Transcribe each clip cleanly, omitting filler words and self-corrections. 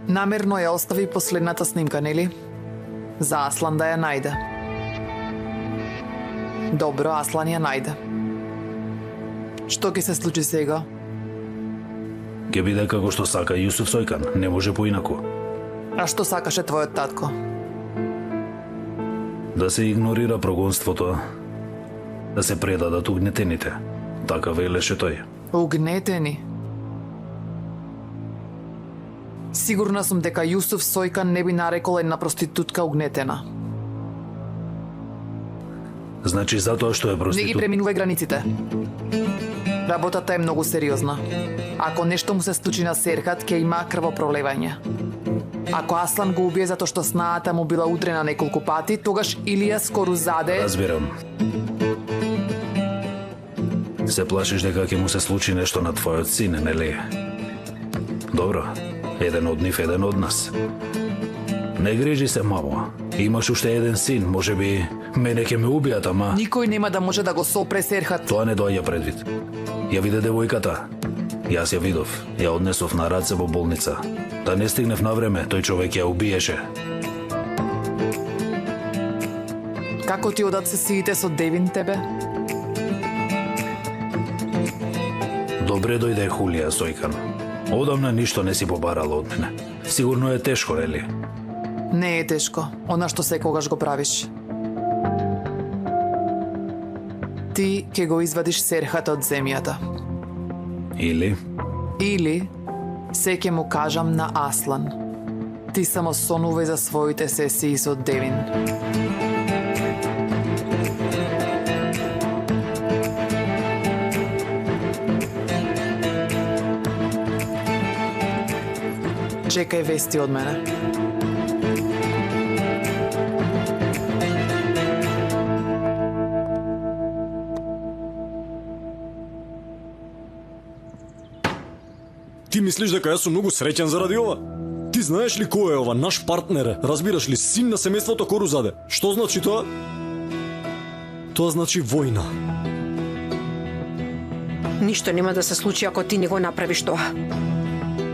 Намерно ја остави последната снимка, нели? За Аслан да ја најде. Добро, Аслан ја најде. Што ќе се случи сега? Ке биде како што сака Јусуф Сојкан, не може поинаку. А што сакаше твојот татко? Да се игнорира прогонството, да се предадат угнетените. Така велеше тој. Угнетени? Сигурна сум дека Јусуф Сојкан не би нарекол една проститутка угнетена. Значи затоа што е Не ги проститутка. преминувај границите. Работата е многу сериозна. Ако нешто му се случи на Серхат, ќе има крвопролевање. Ако Аслан го убие затоа што снаата му била удрена неколку пати, тогаш Илија скоро заде... Разбирам. Се плашиш дека ќе му се случи нешто на твојот син, нели? Добро, еден од нив, еден од нас. Не грижи се, мамо. Имаш уште еден син, може би мене ќе ме убијат, ама... Никој нема да може да го сопре Серхат. Тоа не доаѓа предвид. Ја виде девојката. Јас ја видов. Ја однесов на раце во болница. Да не стигнев на време, тој човек ја убиеше. Како ти одат сесиите со Девин тебе? Добре дојде Хулија Сојкан. Одамна ништо не си побарала од мене. Сигурно е тешко, нели? Не е тешко, она што секогаш го правиш. Ти ќе го извадиш Серхат од земјата. Или? Или се ќе му кажам на Аслан. Ти само сонувај за своите сесии со Девин. Чекај вести од мене. Ти мислиш дека јас сум многу среќен заради ова? Ти знаеш ли кој е ова? Наш партнер е. Разбираш ли, син на семејството Корузаде. Што значи тоа? Тоа значи војна. Ништо нема да се случи ако ти не го направиш тоа.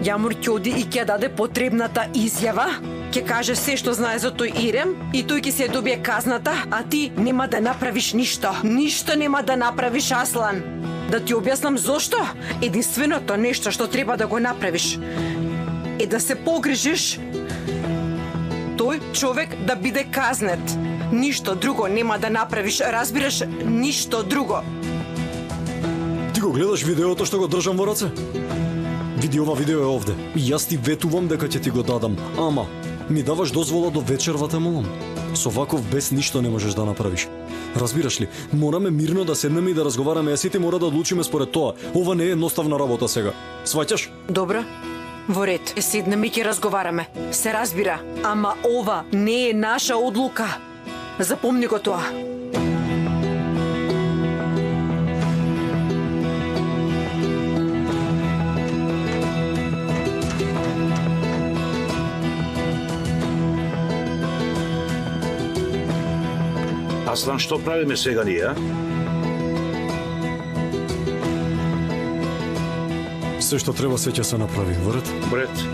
Јамур ќе оди и ќе даде потребната изјава, ќе каже се што знае за тој Ирем и тој ќе се добие казната, а ти нема да направиш ништо. Ништо нема да направиш, Аслан. Да ти објаснам зошто? Единственото нешто што треба да го направиш е да се погрижиш тој човек да биде казнет. Ништо друго нема да направиш, разбираш? Ништо друго. Ти го гледаш видеото што го држам во раце? Види, ова видео е овде. И јас ти ветувам дека ќе ти го дадам. Ама, ми даваш дозвола до вечерва, те молам. Со ваков бес ништо не можеш да направиш. Разбираш ли, мораме мирно да седнеме и да разговараме, а сите мора да одлучиме според тоа. Ова не е едноставна работа сега. Сваќаш? Добро. Во ред, седнеме и ќе разговараме. Се разбира, ама ова не е наша одлука. Запомни го тоа. Аслан, што правиме сега ние, а? Се што треба се ќе се направи, во ред? Бред.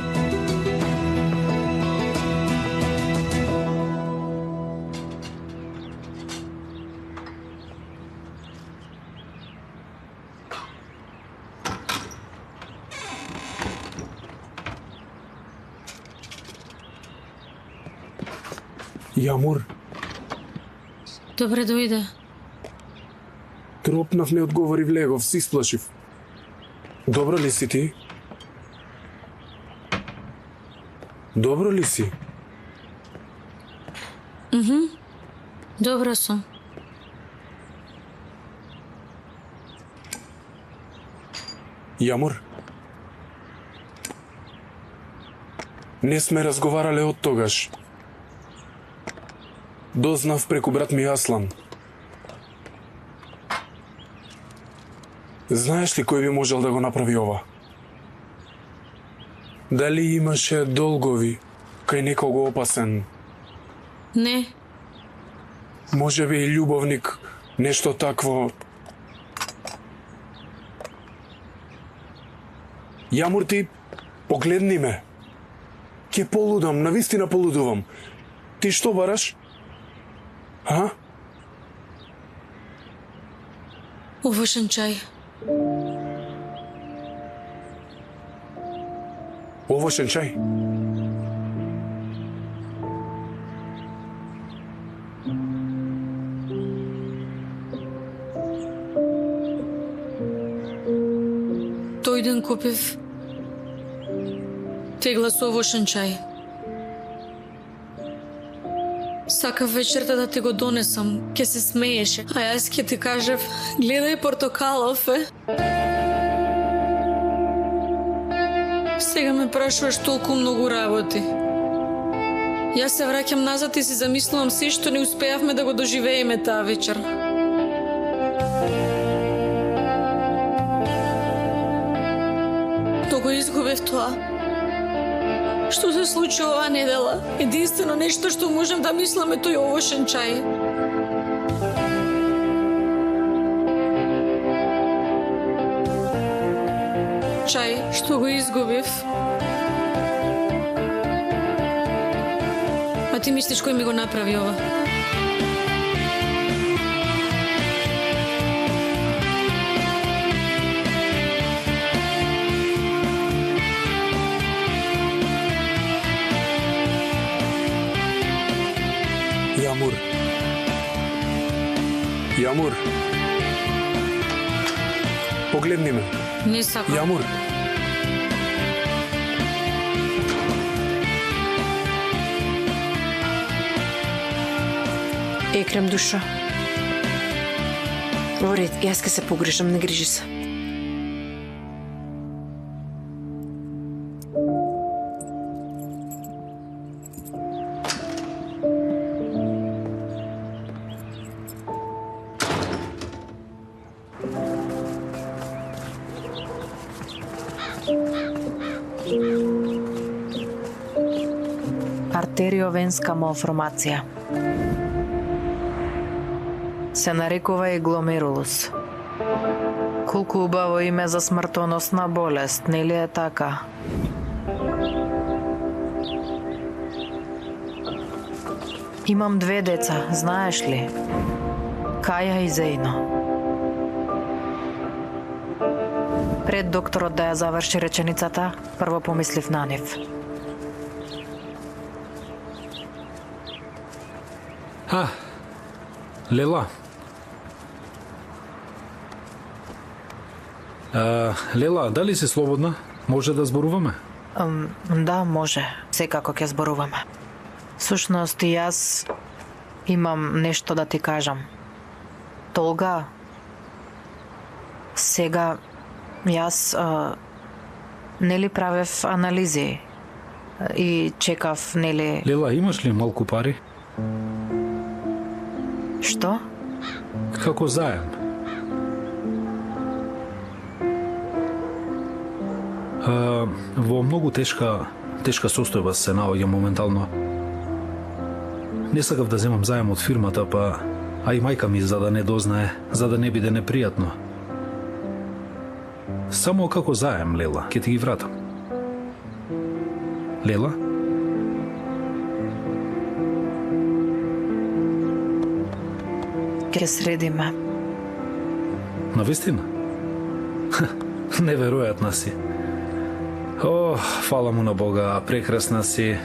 Јамур, Добре дојде. тропнав, не одговори, влегов, си сплашив. Добро ли си ти? Добро ли си? Добро сум. Јамур, не сме разговарале од тогаш. Дознав преку брат ми Аслан. Знаеш ли кој би можел да го направи ова? Дали имаше долгови кај некого опасен? Не, Може би и љубовник, нешто такво. Јамур, ти погледни ме. Ке полудам, навистина полудувам. Ти што бараш? А? Овошен чај. Овошен чај? Тој ден купив тегла со овошен чај. Сакав вечерта да ти го донесам, ке се смееше, а јас ке ти кажев, гледај портокалов е. Сега ме прашуваш толку многу работи. Јас се враќам назад и си замислувам се што не успеавме да го доживееме таа вечер. То го изгубев тоа. Што се случи оваа недела? Единствено нешто што можам да мислам е тој овошен чај. Чај што го изгубив. А ти мислиш кој ми го направи ова? Јамур. Јамур. Погледни ме. Не сакам. Јамур. Екрем душа. Во ред, јас ке се погрижам, не грижи се. Артериовенска малформација. Се нарекува и гломерулус. Колку убаво име за смртоносна болест, нели е така? Имам 2 деца, знаеш ли? Каја и Зејно. Пред докторот да ја заврши реченицата, прво помислив на нив. Лела. Лела, дали си слободна? Може да зборуваме? Да, може. Секако ќе зборуваме. Сушност, и јас имам нешто да ти кажам. Толга, сега јас нели правев анализи и чекав, нели... Лела, имаш ли малку пари? Што? Како заем. Во многу тешка состојба се наоѓам моментално. Не сакав да земам заем од фирмата, а и мајка ми за да не дознае, за да не биде непријатно. Само како заем, Лела, ќе ти ги вратам. Лела? Ке средиме. Навистина? Неверојатна си. О, фала му на Бога, прекрасна си.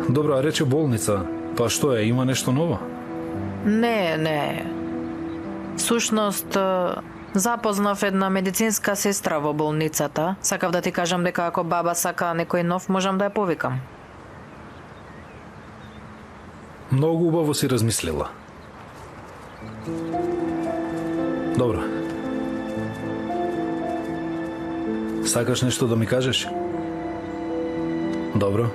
Добро, а рече болница. Па што е, има нешто ново? Не. Сушност, запознав една медицинска сестра во болницата. Сакав да ти кажам дека ако баба сака некој нов, можам да ја повикам. Многу убаво си размислила. Добро. Сакаш нешто да ми кажеш? Добро.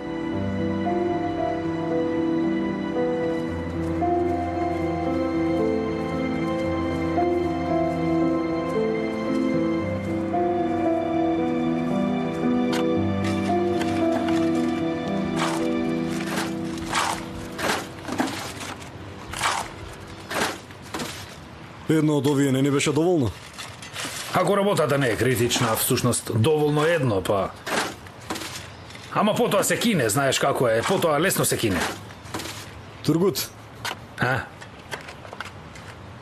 Едно од овие не ни беше доволно? Ако работата не е критична, всушност доволно едно, па... Ама потоа се кине, знаеш како е, потоа лесно се кине. Тургут, А?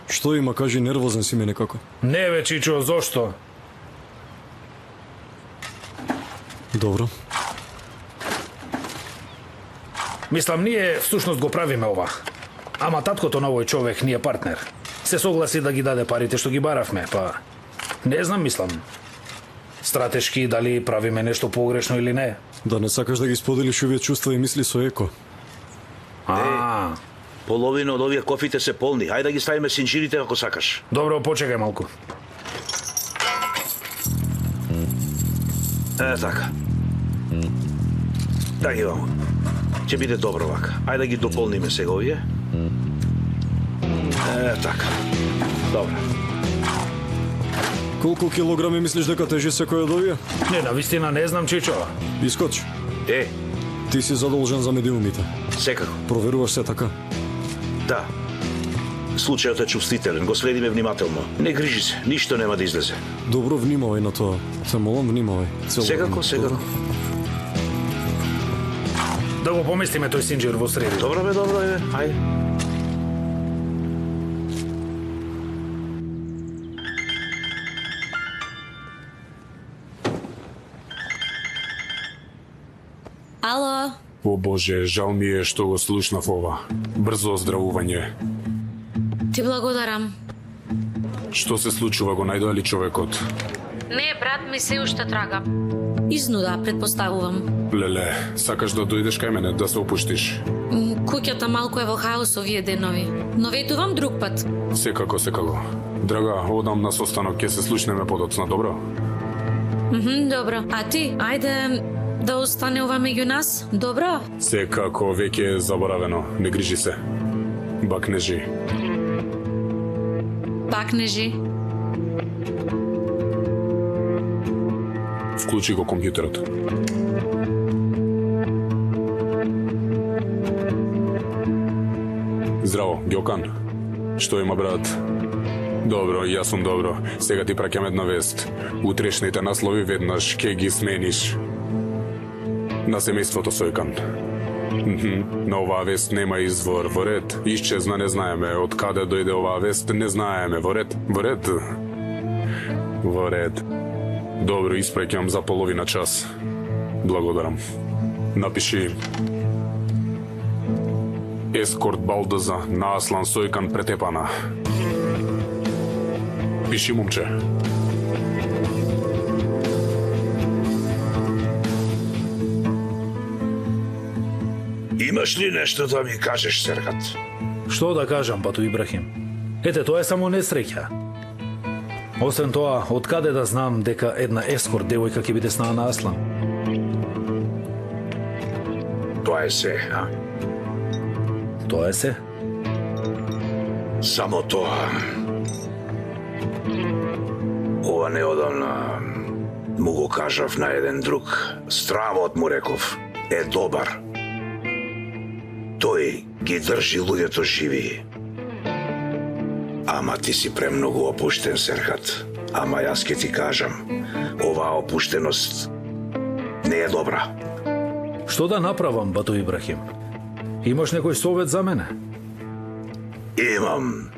што има, кажи, нервозен си ме некако. Не бе, Чичо, зошто? Добро. Мислам, ние всушност го правиме ова. Ама таткото на овој човек ни е партнер. Се согласи да ги даде парите што ги баравме, па... Не знам, мислам. Стратешки, дали правиме нешто погрешно или не. Да не сакаш да ги споделиш овие чувства и мисли со Еко. Половина од овие кофите се полни. Ајде да ги ставиме синџирите ако сакаш. Добро, почекај малку. Така. Да ги вамо. Ќе биде добро вака. Ајде да ги дополниме сега овие. Така. Добро. Колку килограми мислиш дека тежи секој од овие? Не, навистина не знам, Чичо. Искоч, ти си задолжен за медиумите. Секако. Проверуваш се така? Да. Случајот е чувствителен, го следиме внимателно. Не грижи се, ништо нема да излезе. Добро, внимавај на тоа. Те молам, внимавај. Секако, секако. Да го поместиме тој синџир во среди. Добро бе, ајде. Ало, О Боже, жал ми е што го слушнав ова. Брзо оздравување. ти благодарам. Што се случува, го најдоа ли човекот? Не, брат ми се уште трага. Изнуда, предпоставувам. Леле, сакаш да дојдеш кај мене, да се опуштиш? Куќата малку е во хаос овие денови, но ветувам друг пат. Секако, секако. Драга, одам на состанок, ќе се слушнеме подоцна, добро? Добро. А ти, ајде да остане ова меѓу нас, добро? Секако, веќе е заборавено, не грижи се. Бакнежи. Бакнежи. Вклучи го компјутерот. Здраво, Ѓокан. Што има, брат? Добро, јас сум добро. Сега ти праќам една вест. Утрешните наслови веднаш ќе ги смениш. На семејството Сојкан. На оваа вест нема извор, во ред. Исчезна, не знаеме. Од каде дојде оваа вест, не знаеме. Во ред, во ред. Во ред. Добро, испраќам за половина час. Благодарам. Напиши ескорт Балдаза на Аслан Сојкан претепана. Пиши, момче. Имаш ли нешто да ми кажеш, Серхат? Што да кажам, Бату Ибрахим? Ете, тоа е само несреќа. Освен тоа, од каде да знам дека една ескорт девојка ќе биде снаа на Аслан? Тоа е се, а? Тоа е се. Само тоа. Ова неодамна му го кажав на еден друг. Стравот му реков е добар. Тој ги држи луѓето живи. Ама ти си премногу опуштен, Серхат. Ама јас ке ти кажам, оваа опуштеност не е добра. Што да направам, Бату Ибрахим? Имаш некој совет за мене? Имам.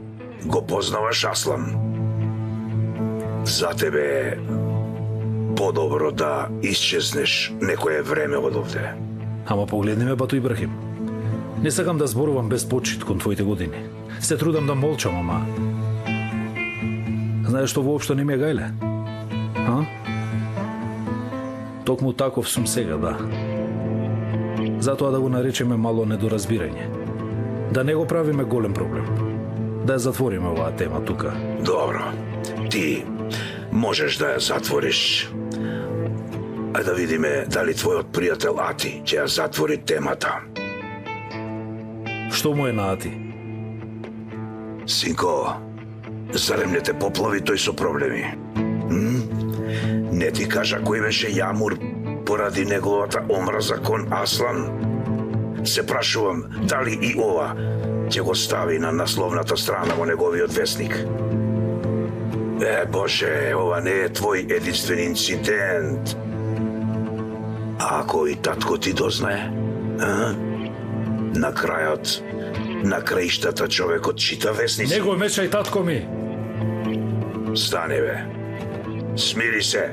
Го познаваш Аслан. За тебе е подобро да исчезнеш некое време од овде. Ама погледни ме, Бату Ибрахим. Не сакам да зборувам без почит кон твоите години. Се трудам да молчам, ама... Знаеш што воопшто не ми е гајле? А? Токму таков сум сега, да. Затоа да го наречеме мало недоразбирање. Да не го правиме голем проблем. Да ја затвориме оваа тема тука. Добро. Ти можеш да ја затвориш. А да видиме дали твојот пријател Ати ќе ја затвори темата. Што му е на Ати? Синко, зарем не те поплави тој со проблеми? Не ти кажа кој беше јамур поради неговата омраза кон Аслан? Се прашувам дали и ова ќе го стави на насловната страна во неговиот весник. Боже, ова не е твој единствен инцидент. А ако и татко ти дознае? На крајот, на краиштата човекот чита весници. Не го мечај, татко ми. Стани, бе. Смири се.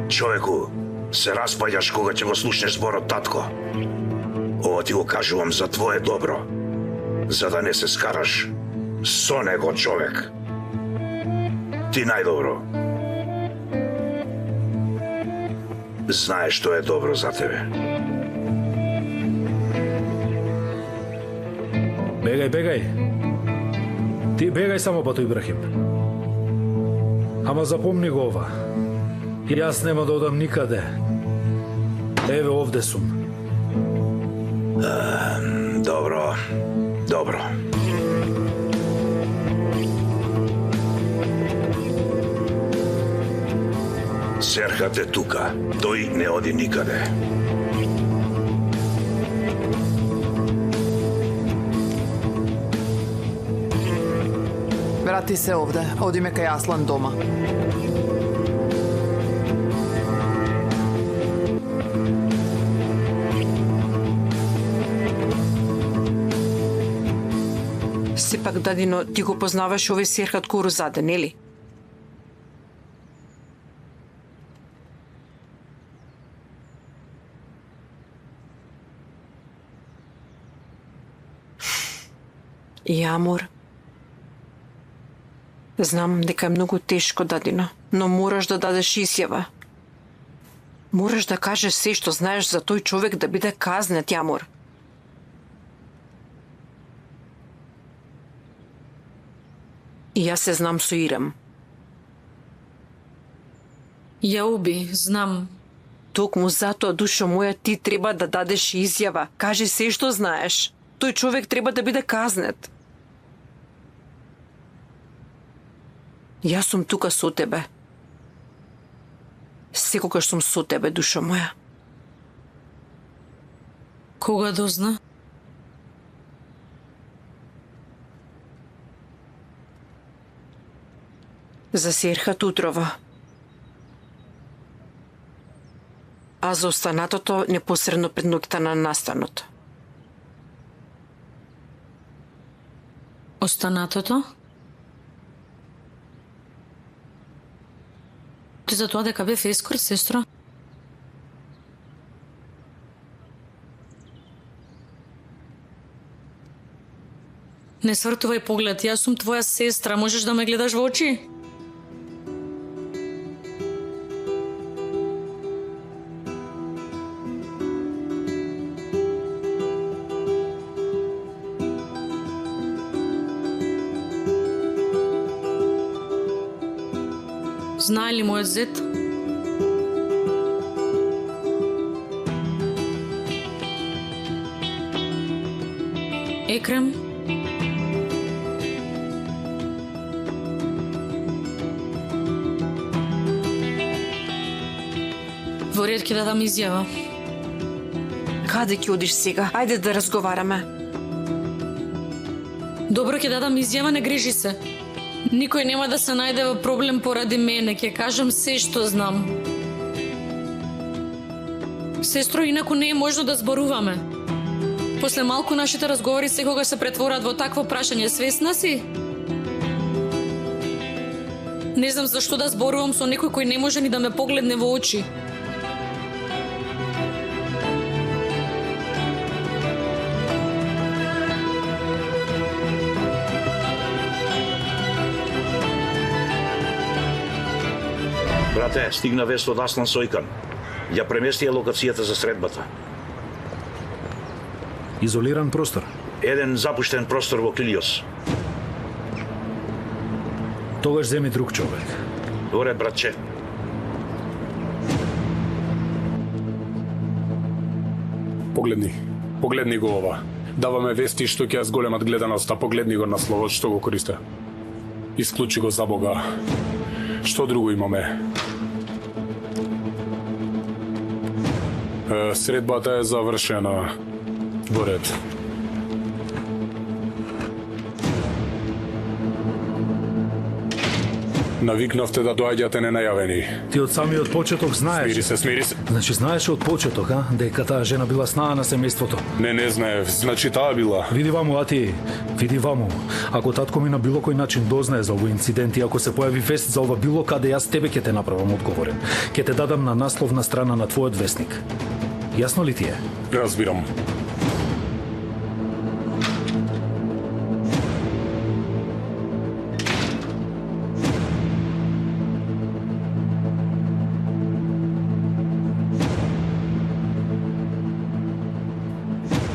Човеку, се распаѓаш кога ќе го слушнеш зборот татко. Ова ти го кажувам за твое добро. За да не се скараш со него, човек. Ти најдобро знаеш што е добро за тебе. Бегај, бегај. Ти бегај само, бато Ибрахим. Ама запомни го ова. Јас нема да одам никаде. Еве, овде сум. Добро, добро. Серхат е тука. Тој не оди никаде. Врати се овде. Одиме кај Аслан дома. Сепак, дадино, ти го познаваш овој Серхат Корузаде, нели? Јамур, знам дека е многу тешко, дадино, но мораш да дадеш изјава. Мораш да кажеш се што знаеш за тој човек да биде казнет, Јамур. И јас се знам со Ирем. Ја уби, знам. Токму затоа, душо моја, ти треба да дадеш изјава. Кажи се што знаеш. Тој човек треба да биде казнет. Јас сум тука со тебе. Секогаш сум со тебе, душо моја. Кога дозна? За Серхат утрова. А за останатото непосредно пред ноќта на настанот. Останатото? Ти за тоа дека бев ескорт, сестро? Не свртувај поглед, јас сум твоја сестра, можеш да ме гледаш во очи? Знае ли мојот зет? Екрем? Во ред ќе дадам изјава. Каде ќе одиш сега? Ајде да разговараме. Добро, ќе дадам изјава, не грижи се. Никој нема да се најде во проблем поради мене, ќе кажам се што знам. Сестро, инаку не е можно да зборуваме. После малку нашите разговори секогаш се претворат во такво прашање, свесна си? Не знам зашто да зборувам со некој кој не може ни да ме погледне во очи. Брате, стигна вест од Аслан Сојкан. Ја преместија локацијата за средбата. Изолиран простор. Еден запуштен простор во Килиос. Тогаш земи друг човек. Добре, братче. Погледни го ова. Даваме вести што ќе ја зголемат гледаноста, погледни го насловот што го користе. Исклучи го за Бога. Што друго имаме? Средбата е завршена. Во ред. Навикнавте да доаѓате ненајавени. Ти од самиот почеток знаеш. Смири се. Значи знаеше од почеток, дека таа жена била снаа на семејството. Не знаев, значи таа била. Види ваму, Ати, види ваму. Ако татко ми на било кој начин дознае за овој инцидент и ако се појави вест за ова било каде, јас тебе ќе те направам одговорен. Ќе те дадам на насловна страна на твојот весник. Јасно ли ти е? Разбирам.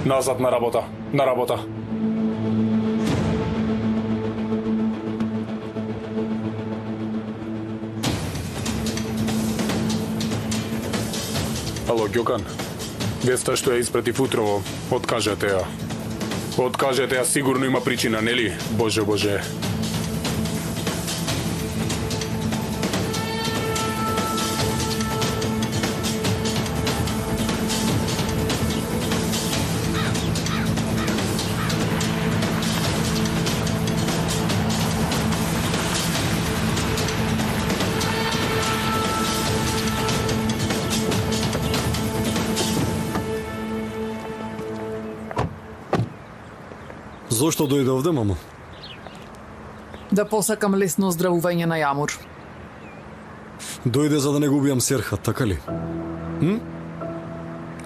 Назад на работа. На работа. Ало, Ѓокан. Веста што ја испратив утрово, откажете ја. Откажете ја, сигурно има причина, нели? Боже, Боже. Зошто дојде овде, мамо? Да посакам лесно оздравување на Јамур. Дојде за да не го убијам Серхат, така ли?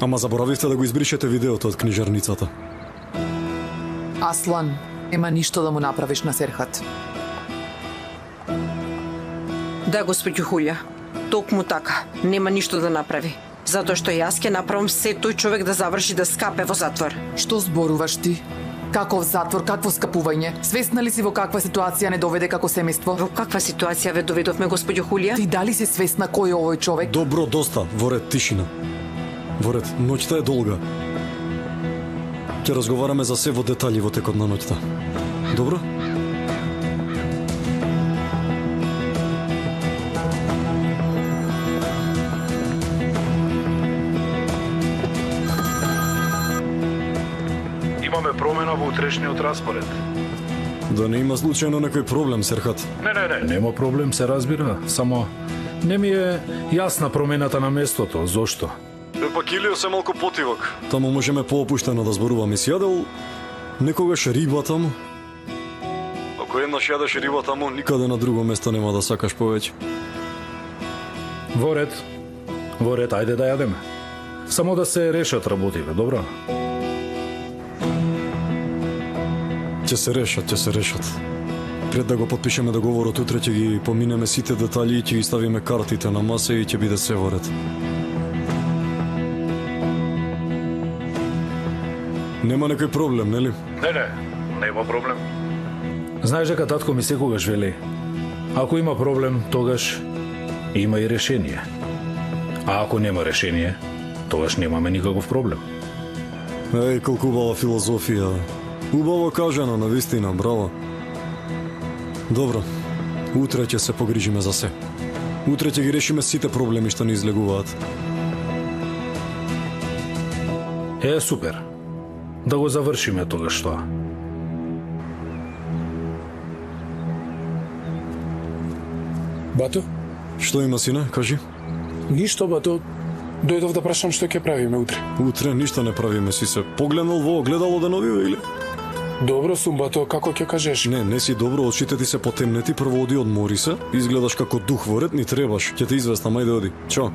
Ама заборавивте да го избришете видеото од книжарницата. Аслан, нема ништо да му направиш на Серхат. Да, господју Хулја, токму така, нема ништо да направи. Затоа што јас ќе направам се тој човек да заврши да скапе во затвор. Што зборуваш ти? Каков затвор, какво скапување? Свесна ли си во каква ситуација не доведе како семејство? Во каква ситуација ве доведовме, господју Хулија? Ти дали си свесна кој е овој човек? Добро, доста. Воред, тишина. Воред, ноќта е долга. Ќе разговараме за се во детали во текот на ноќта. Добро? Имаме промена во утрешниот распоред. Да не има случајно некој проблем, Серхат? Не. Нема проблем, се разбира. Само не ми е јасна промената на местото. Зошто? Пак Илио се малку потивак. Таму можеме поопуштено да зборуваме. Си јадел некогаш риба таму? Ако еднаш јадеш риба таму, никаде на друго место нема да сакаш повеќе. Во ред, ајде да јадеме. Само да се решат работиве, добро? Ќе се решат. Пред да го подпишеме договорот, утре ќе ги поминеме сите детали и ќе ги ставиме картите на маса и ќе биде се во ред. Нема некој проблем, нели? Не, нема проблем. Знаеш дека татко ми секогаш вели, ако има проблем, тогаш има и решение. А ако нема решение, тогаш немаме никаков проблем. Еј, колку убава филозофија. Убаво кажано, навистина, браво. Добро, утре ќе се погрижиме за се. Утре ќе ги решиме сите проблеми што ни излегуваат. Супер. Да го завршиме тогаш тоа. Бато? Што има, сине? Кажи. Ништо, бато. Дојдов да прашам што ќе правиме утре. Утре ништо не правиме, си се погледнал во огледало деновиве или? Добро сум, бато, како ќе кажеш? Не си добро, очите ти се потемнети, прво оди одмори се, изгледаш како дух во ред, ни требаш, ќе те известам, ајде оди. Чао.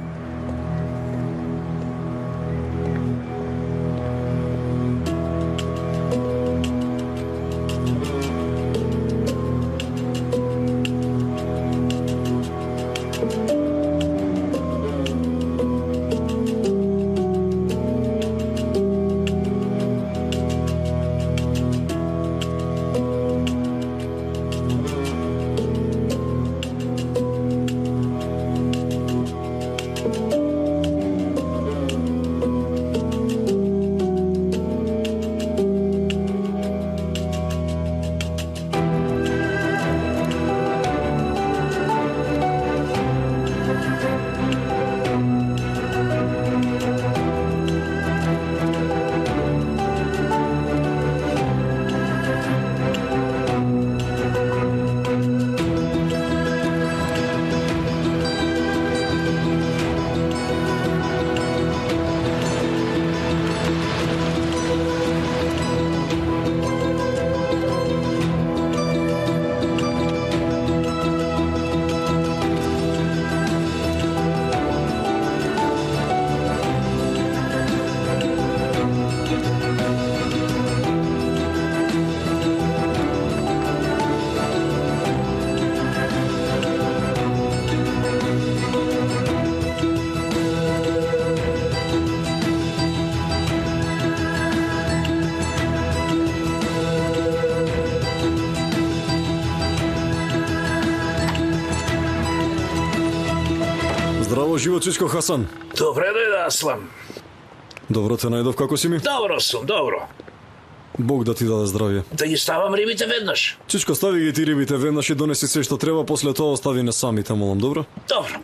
живо Цичко Хасан. Добре дојде, Аслан. Добро те најдов, како си ми? Добро сум, добро. Бог да ти даде здравје. Да ги ставам рибите веднаш. Цичко, стави ги ти рибите веднаш и донеси се што треба, после тоа остави не самите, молам, добро? Добро.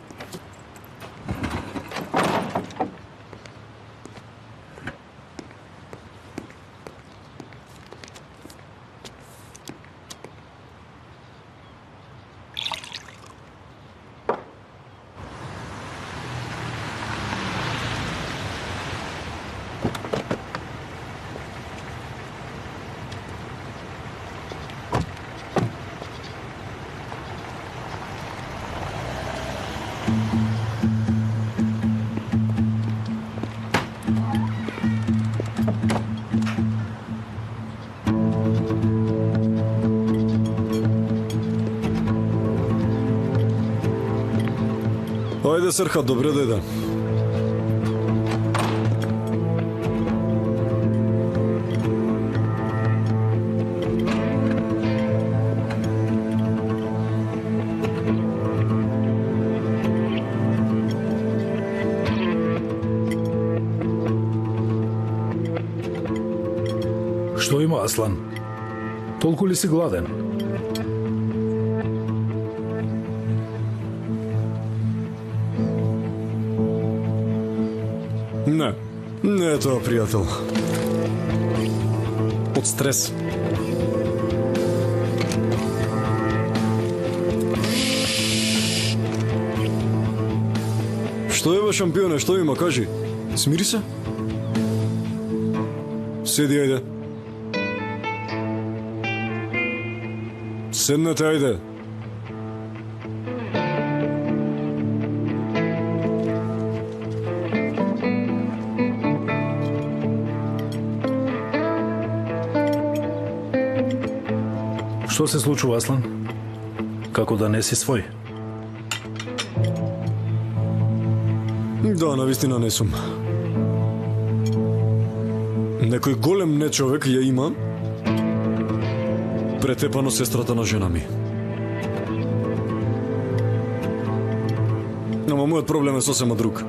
Ајде, Серхат, добре дојде. Што има, Аслан? Толку ли си гладен? Не е тоа, пријател. Од стрес. Што е, шампионе, што има, кажи? Смири се? Седи, ајде. Седнете, ајде. Што се случува, Аслан? Како да не си свој? Да, навистина не сум. Некој голем нечовек ја има претепано сестрата на жена ми. Ама мојот проблем е сосема друг.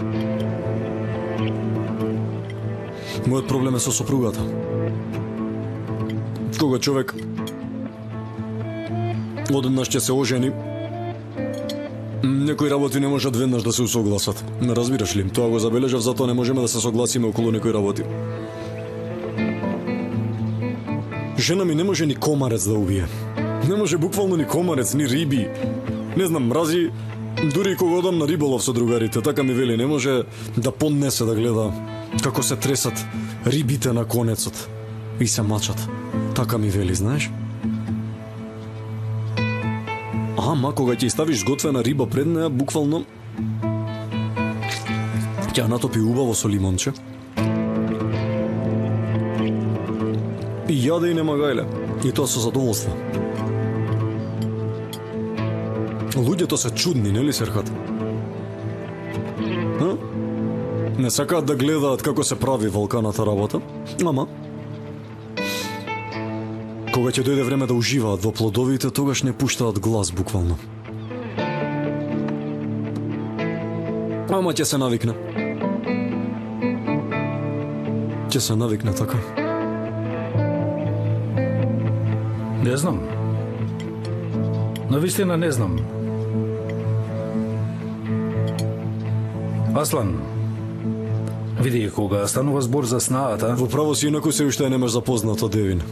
Мојот проблем е со сопругата. Кога човек одеднаш ќе се ожени, некои работи не можат веднаш да се усогласат. Не разбираш ли? Тоа го забележав, затоа не можеме да се согласиме околу некои работи. Жена ми не може ни комарец да убие. Не може буквално ни комарец, ни риби. Не знам, мрази, дури и кога одам на риболов со другарите, така ми вели, не може да поднесе да гледа како се тресат рибите на конецот и се мачат. Така ми вели, знаеш? Ама, кога ќе ставиш сготвена риба пред неа, буквално ќе ја натопи убаво со лимонче и јаде и нема гајле. И тоа со задоволство. Луѓето се чудни, нели, Серхат? Не сакаат да гледаат како се прави волканата работа, ама кога ќе дојде време да уживаат во плодовите, тогаш не пуштаат глас буквално. Ама ќе се навикне. Ќе се навикне, така. Не знам. Навистина не знам. Аслан, види, кога станува збор за снаата... Во право си, инаку се уште немаш запознато, Девин.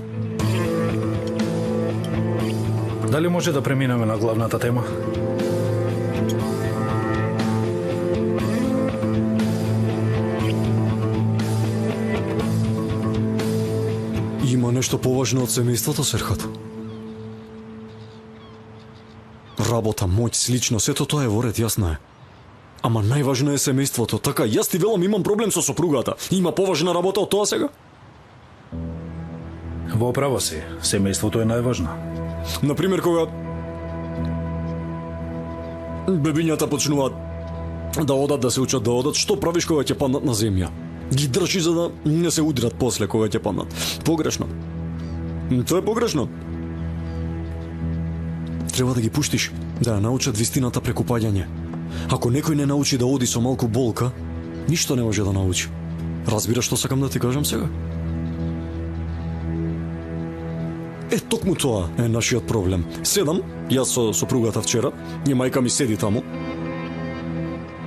Дали може да преминеме на главната тема? Има нешто поважно од семејството, Серхат? Работа, моќ, слично, сето тоа е во ред, јасно е. Ама најважно е семејството. Така, јас ти велам, имам проблем со сопругата. Има поважна работа од тоа сега? Во право си, семејството е најважно. Например, кога бебињата почнуваат да одат, да се учат да одат, што правиш кога ќе паднат на земја? Ги држи за да не се удрат после кога ќе паднат. Погрешно. Тоа е погрешно. Треба да ги пуштиш, да ја научат вистината преку паѓање. Ако некој не научи да оди со малку болка, ништо не може да научи. Разбираш што сакам да ти кажам сега? Токму тоа е нашиот проблем. Седам, јас со сопругата вчера, и мајка ми седи таму.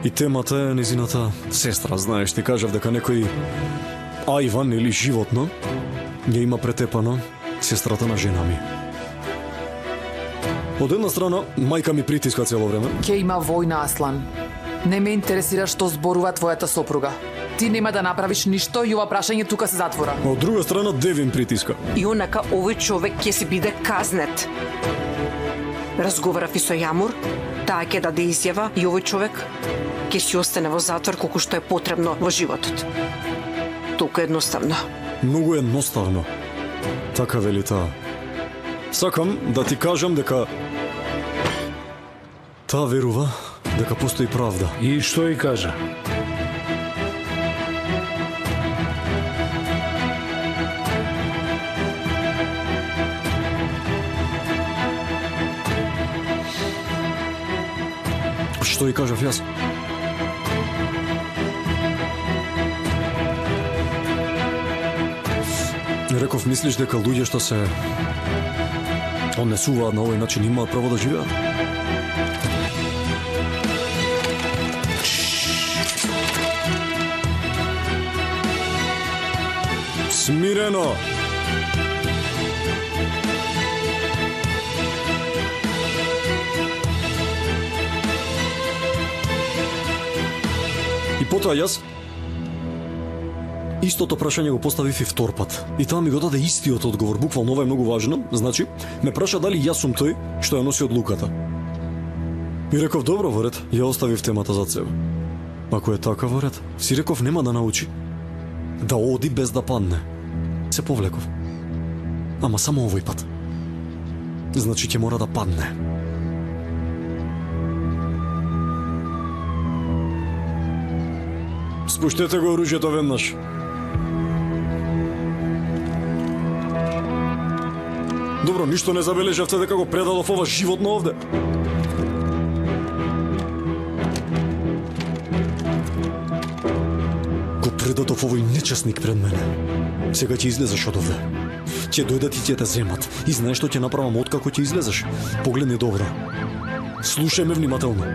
И темата е незината сестра, знаеш, ти кажав дека некој ајван или животно ја има претепано сестрата на жена ми. Од една страна, мајка ми притиска цело време. Ке има војна, Аслан. Не ме интересира што зборува твојата сопруга. Ти нема да направиш ништо и ова прашање тука се затвора. А од друга страна, Девин притиска. И онака овој човек ќе си биде казнет. Разговарав и со Јамур, таа ќе даде изјава и овој човек ќе си остане во затвор колку што е потребно во животот. Толку едноставно. Многу едноставно. Така вели таа. Сакам да ти кажам дека таа верува дека постои правда. И што и кажа? Што и кажав јас? Реков, мислиш дека луѓе што се однесуваат на овој начин имаат право да живеат? Смирено! И потоа јас истото прашање го поставив и втор пат. И таа ми го даде истиот одговор. Буквално ова е многу важно. Значи, ме праша дали јас сум тој што ја носи одлуката. И реков, добро, во ред, ја оставив темата за себе. Ако е така, во ред, си реков нема да научи. Да оди без да падне. Се повлеков. Ама само овој пат. Значи ќе мора да падне. Спуштете го оружјето веднаш. Добро, ништо не забележавте дека го предадов ова животно овде? Го предадов овој нечесник пред мене. Сега ќе излезеш од овде. Ќе дојдат и ќе те земат. И знаеш што ќе направам откако ќе излезеш? Погледни добро. Слушај ме внимателно.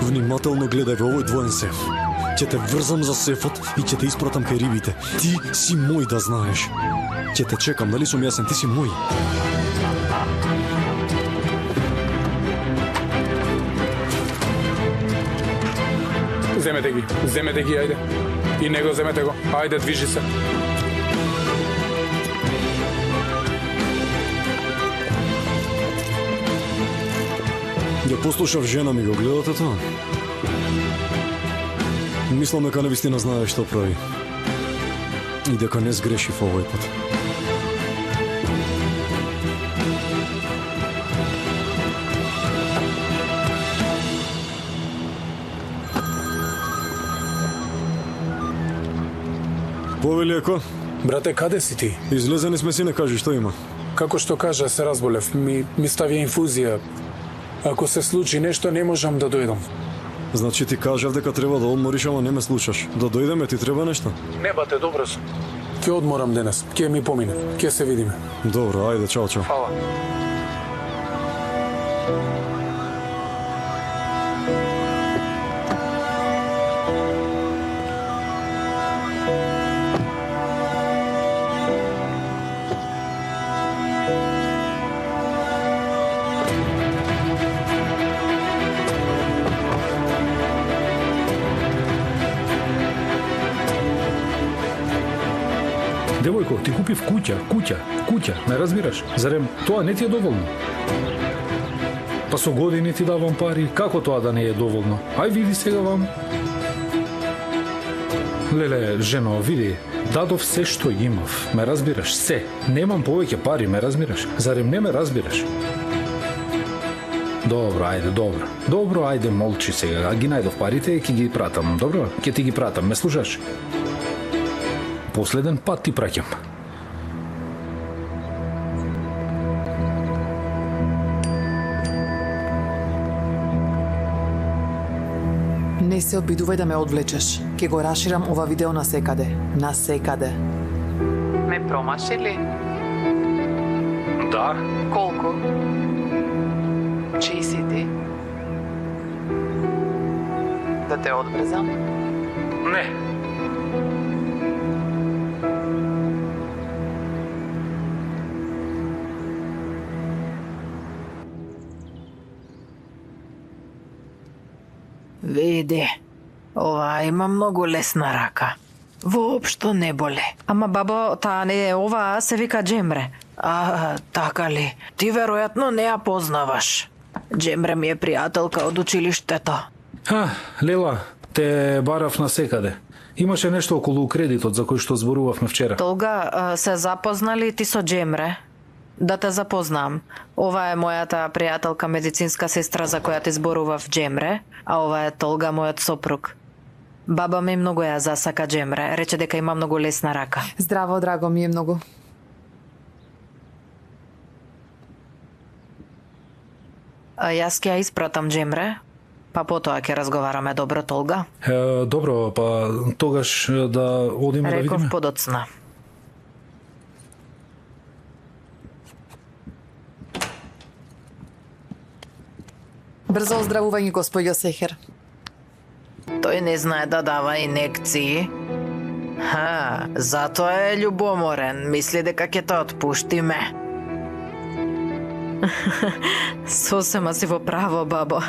Внимателно гледај во овој двоен сеф. Ќе те врзам за сефот и ќе те испратам кај рибите. Ти си мој, да знаеш. Ќе те чекам, дали сум јасен, ти си мој. Земете ги, ајде. И него земете го. Ајде, движи се. Ја послушав жена ми, го гледате тоа? Мислам дека навистина знае што прави. И дека не сгреши во овој пат. Повелијако, Брате, каде си ти? излезени сме, си не кажи што има. Како што кажа, се разболев. Ми ставија инфузија. Ако се случи нешто, не можам да дојдам. Значи ти кажав дека треба да одмориш, ама не ме слушаш. Да дојдеме, ти треба нешто? Не, бате, добро сум. Ќе одморам денес. Ќе ми помине. Ќе се видиме. Добро, ајде, чао, чао. Фала. Девојко, ти купив куќа, не разбираш? Зарем тоа не ти е доволно? Па со години ти давам пари, како тоа да не е доволно? Ај види сега вам. Леле, жено, види, дадов се што имав, ме разбираш, се. Немам повеќе пари, ме разбираш? Зарем не ме разбираш? Добро, ајде, добро. Добро, ајде, молчи сега. Ги најдов парите и ќе ги пратам, добро? Ќе ти ги пратам, ме слушаш? Последен пат ти праќам. не се обидувај да ме одвлечеш. Ке го раширам ова видео на секаде. На секаде. Ме промаши ли? Да. Колку? Чиј си ти? Да те одврезам? Не. Види, ова има многу лесна рака. Воопшто не боле. Ама бабо, таа не е ова, се вика Джемре. Така ли? Ти веројатно не ја познаваш. Джемре ми е пријателка од училиштето. Лела, те барав на секаде. Имаше нешто околу кредитот за кој што зборувавме вчера. Толга, се запознали ти со Джемре? Да те запознам. Ова е мојата пријателка, медицинска сестра за која ти зборував Джемре, а ова е Толга, мојот сопруг. Баба ми многу ја засака Джемре, рече дека има многу лесна рака. Здраво, драго ми е многу. Јас ќе ја испратам Джемре, па потоа ќе разговараме, добро, Толга? Добро, па тогаш да одиме да видиме. Реков подоцна. Брзо оздравување, господјо Сехер. Тој не знае да дава инекции. Затоа е љубоморен. Мисли дека ќе те отпуштиме. Сосема си во право, бабо.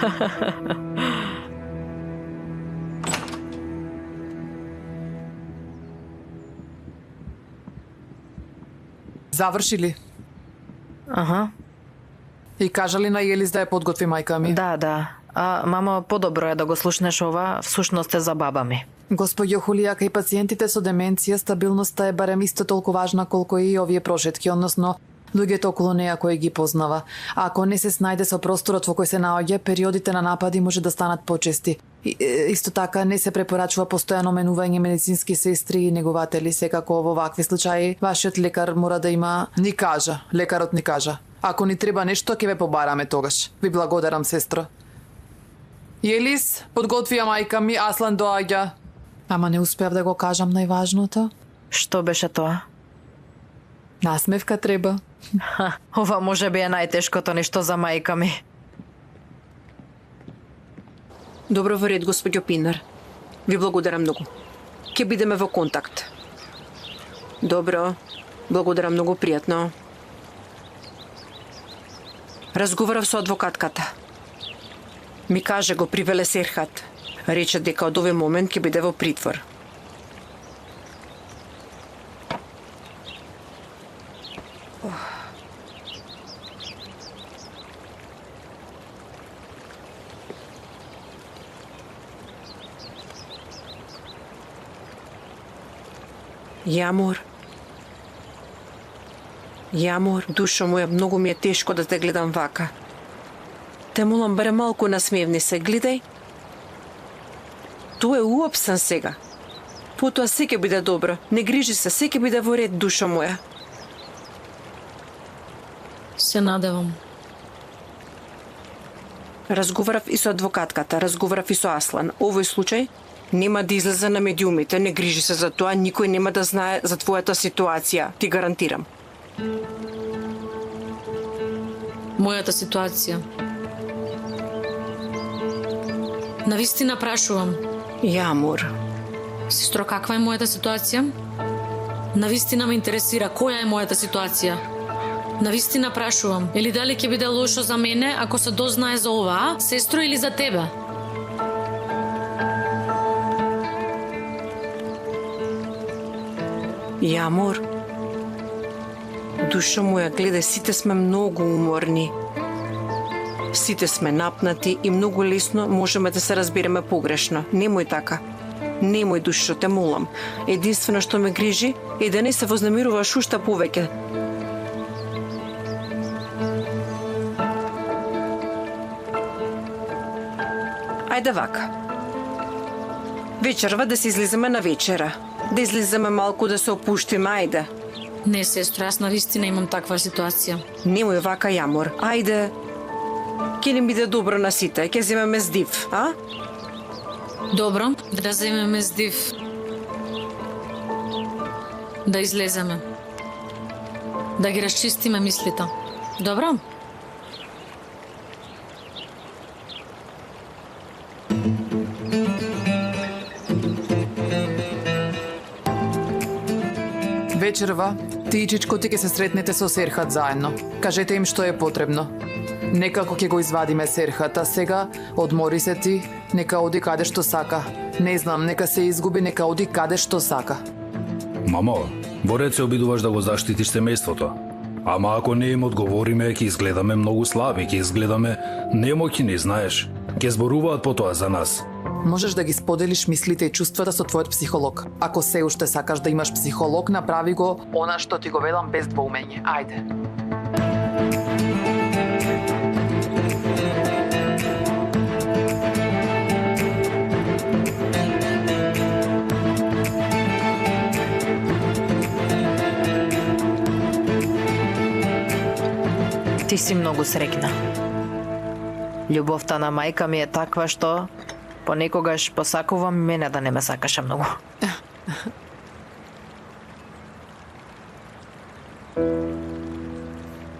Заврши ли? Аха. И кажа ли на Елис да ја подготви мајка ми? Да. Мамо, подобро е да го слушнеш ова, всушност е за баба ми. Господјо Хулија, кај пациентите со деменција стабилноста е барем исто толку важна колку и овие прошетки, односно луѓето околу неа кои ги познава. А ако не се снајде со просторот во кој се наоѓа, периодите на напади може да станат почести. Исто така не се препорачува постојано менување медицински сестри и негователи, секако во вакви случаи вашиот лекар мора да има... Лекарот ни кажа. Ако ни треба нешто, ќе ве побараме тогаш. Ви благодарам, сестро. Елис, подготви ја мајка ми, Аслан доаѓа. Ама не успеав да го кажам најважното. Што беше тоа? Насмевка треба. Ова може би е најтешкото нешто за мајка ми. Добро во ред, господјо Пинар. Ви благодарам многу. Ќе бидеме во контакт. Добро. Благодарам многу, пријатно. Разговарав со адвокатката. Ми каже го привеле Серхат. Рече дека од овој момент ќе биде во притвор. Јамор, душо моја, многу ми е тешко да те гледам вака. Те молам, баре малку насмевни се, гледај. Тоа е уопсан сега. Потоа се ќе биде добро. Не грижи се, се ќе биде во ред, душо моја. Се надевам. Разговарав и со адвокатката, разговарав и со Аслан. Овој случај нема да излезе на медиумите, не грижи се за тоа, никој нема да знае за твојата ситуација, ти гарантирам. Мојата ситуација. Навистина прашувам. Јамор. Сестро, каква е мојата ситуација? Навистина ме интересира која е мојата ситуација. Навистина прашувам. Или дали ќе биде лошо за мене ако се дознае за ова, сестро, или за тебе? Јамор. Душо моја, гледај, сите сме многу уморни. Сите сме напнати и многу лесно можеме да се разбереме погрешно. Немој така. Немој, душо, те молам. Единствено што ме грижи е да не се вознемируваш уште повеќе. Ајде вака. Вечерва да се излеземе на вечера. Да излеземе малку да се опуштиме, ајде. Не, сестро, јас навистина имам таква ситуација. Немој вака, Јамор. Ајде. Ќе ни биде добро на сите, ќе земеме здив, а? Добро, да земеме здив. Да излеземе. Да ги расчистиме мислите. Добро? Вечерва, ти и чичко ти ќе се сретнете со Серхат заедно. Кажете им што е потребно. Некако ќе го извадиме Серхат, а сега одмори се ти, нека оди каде што сака. Не знам, нека се изгуби, нека оди каде што сака. Мамо, во ред се обидуваш да го заштитиш семејството. Ама ако не им одговориме, ќе изгледаме многу слаби, ќе изгледаме немоќни, знаеш. Ќе зборуваат потоа за нас. Можеш да ги споделиш мислите и чувствата со твојот психолог. Ако се уште сакаш да имаш психолог, направи го она што ти го велам без двоумење. Ајде. Ти си многу среќна. Љубовта на мајка ми е таква што понекогаш посакувам мене да не ме сакаше многу.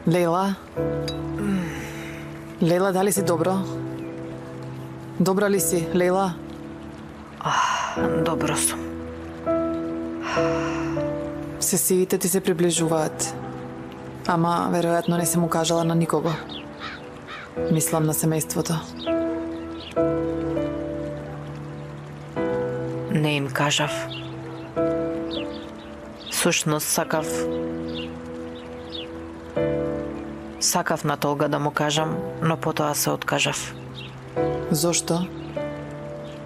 Лела? Лела, дали си добро? Добра ли си, Лела? Добро сум. Сесиите ти се приближуваат. Ама, веројатно не си му кажала на никого. Мислам на семејството. Не им кажав. Сушност сакав на толга да му кажам, но потоа се откажав. Зошто?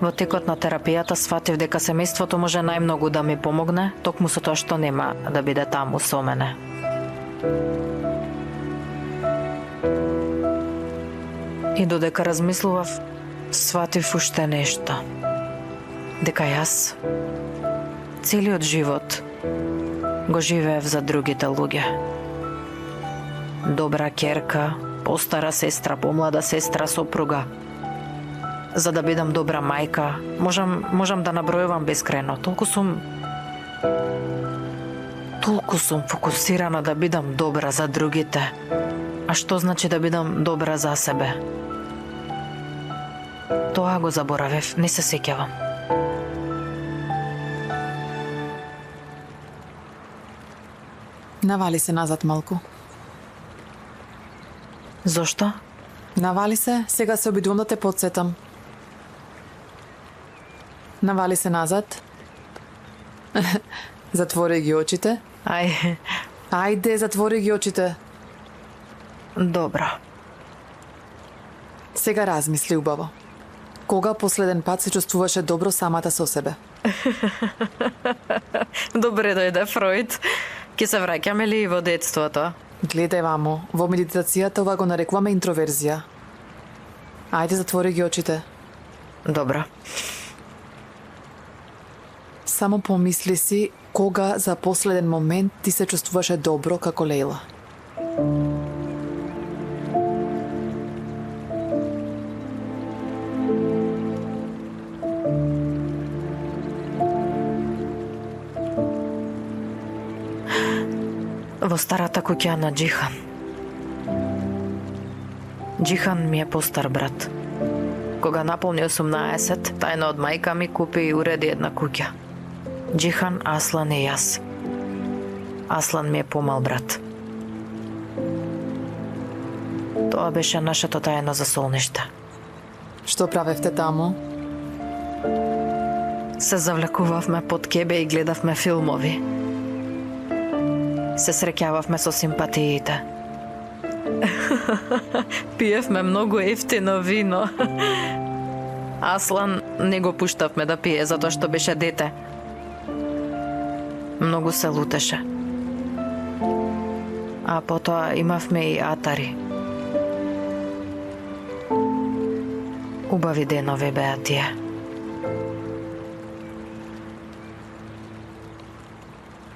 Во текот на терапијата сватив дека семејството може најмногу да ми помогне, токму со тоа што нема да биде таму со мене. И додека размислував, сватив уште нешто. Дека јас целиот живот го живеев за другите луѓе. Добра ќерка, постара сестра, помлада сестра, сопруга. За да бидам добра мајка, можам да набројувам бескрајно. Толку сум фокусирана да бидам добра за другите. А што значи да бидам добра за себе? Тоа го заборавев, не се сеќавам. Навали се назад малку. Зошто? Навали се, сега се обидувам да те подсетам. Навали се назад. Затвори ги очите. Ајде, затвори ги очите. Добро. Сега размисли убаво. Кога последен пат се чувствуваше добро самата со себе? Добре дојде Фројд. Ке се враќаме ли во детството? Гледај вамо, во медитацијата ова го нарекуваме интроверзија. Ајде, затвори ги очите. Добро. Само помисли си кога за последен момент ти се чувствуваше добро како Лейла. Во старата куќа на Џихан. Џихан ми е постар брат. Кога наполни 18, тајно од мајка ми купи и уреди една куќа. Џихан, Аслан и јас. Аслан ми е помал брат. Тоа беше нашето тајно засолниште. Што правевте таму? Се завлекувавме под кебе и гледавме филмови. Се среќававме со симпатиите. Пиевме многу ефтино вино. Аслан не го пуштавме да пие затоа што беше дете. Многу се лутеше. А потоа имавме и Атари. Убави денови беа тие.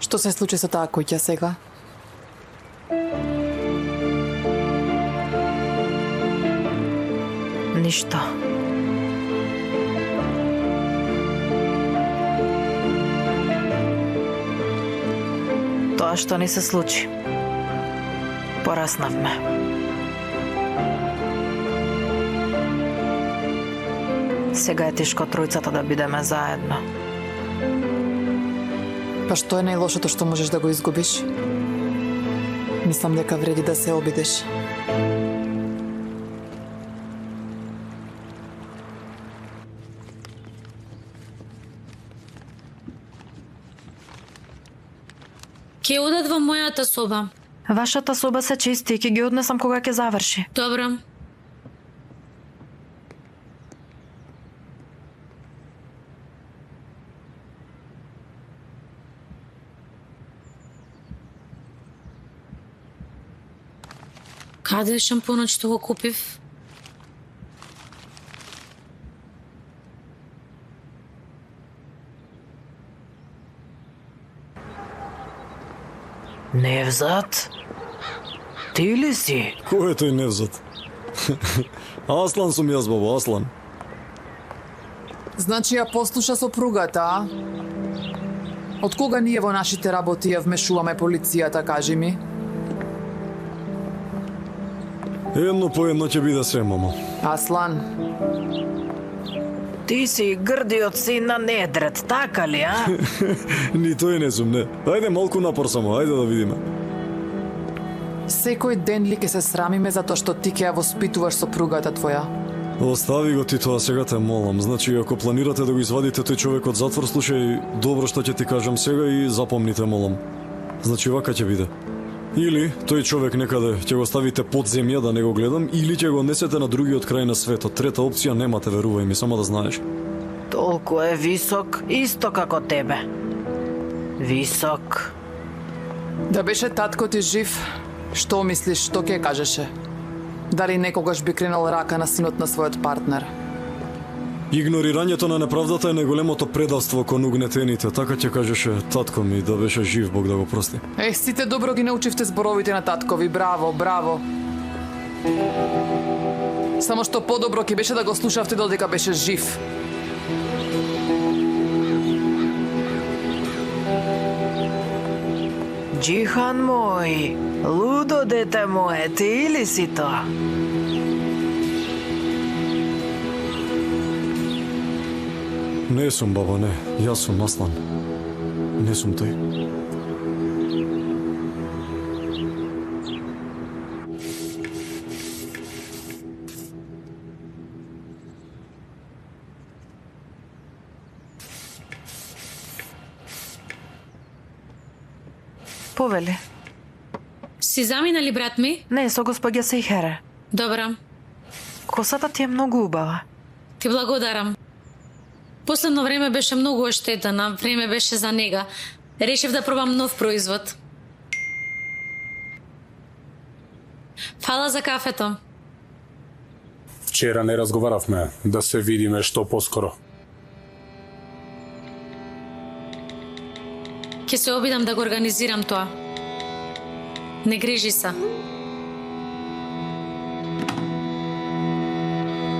Што се случи со таа куќа сега? Ништо. тоа што ни се случи. Пораснавме. Сега е тешко тројцата да бидеме заедно. Па што е најлошото што можеш да го изгубиш? Мислам дека вреди да се обидеш. Ке одат во мојата соба. Вашата соба се чисти и ќе ги однесам кога ќе заврши. Добро. Каде е шампунот што го купив? Невзат? Ти ли си? Кој е тој Невзат? Аслан сум јас, бабо, Аслан. Значи ја послуша сопругата, а? Од кога ние во нашите работи ја вмешуваме полицијата, кажи ми? Едно по едно ќе биде се, мамо. Аслан, Ти си грдиот син на Недрет, така ли, а? Ни тој не сум, не. Ајде малку напор само, ајде да видиме. секој ден ли ке се срамиме затоа што ти ќе ја воспитуваш сопругата твоја? Остави го ти тоа, сега те молам. Значи, ако планирате да го извадите тој човек од затвор, слушај добро што ќе ти кажам сега и запомните, молам. Значи, вака ќе биде. Или тој човек некаде ќе го ставите под земја да не го гледам, или ќе го несете на другиот крај на светот. Трета опција немате, верувај ми, само да знаеш. Толку е висок, исто како тебе. Висок. Да беше татко ти жив, што мислиш, што ќе кажеше? Дали некогаш би кренал рака на синот на својот партнер? Игнорирањето на неправдата е најголемото предавство кон угнетените, така ќе кажеше татко ми, да беше жив, Бог да го прости. Сите добро ги научивте зборовите на таткови, браво, браво. Само што подобро ќе беше да го слушавте додека беше жив. Џихан мој, лудо дете мое, ти ли си тоа? Не сум, баба, не. Јас сум Аслан. Не сум тој. Повели. Си заминали, брат ми? Не, со господја Сейхере. Добро. Косата ти е многу убава. Ти благодарам. Последно време беше многу оштетена, време беше за нега. Решив да пробам нов производ. Фала за кафето. Вчера не разговаравме, да се видиме што поскоро. Ќе се обидам да го организирам тоа. Не грижи се.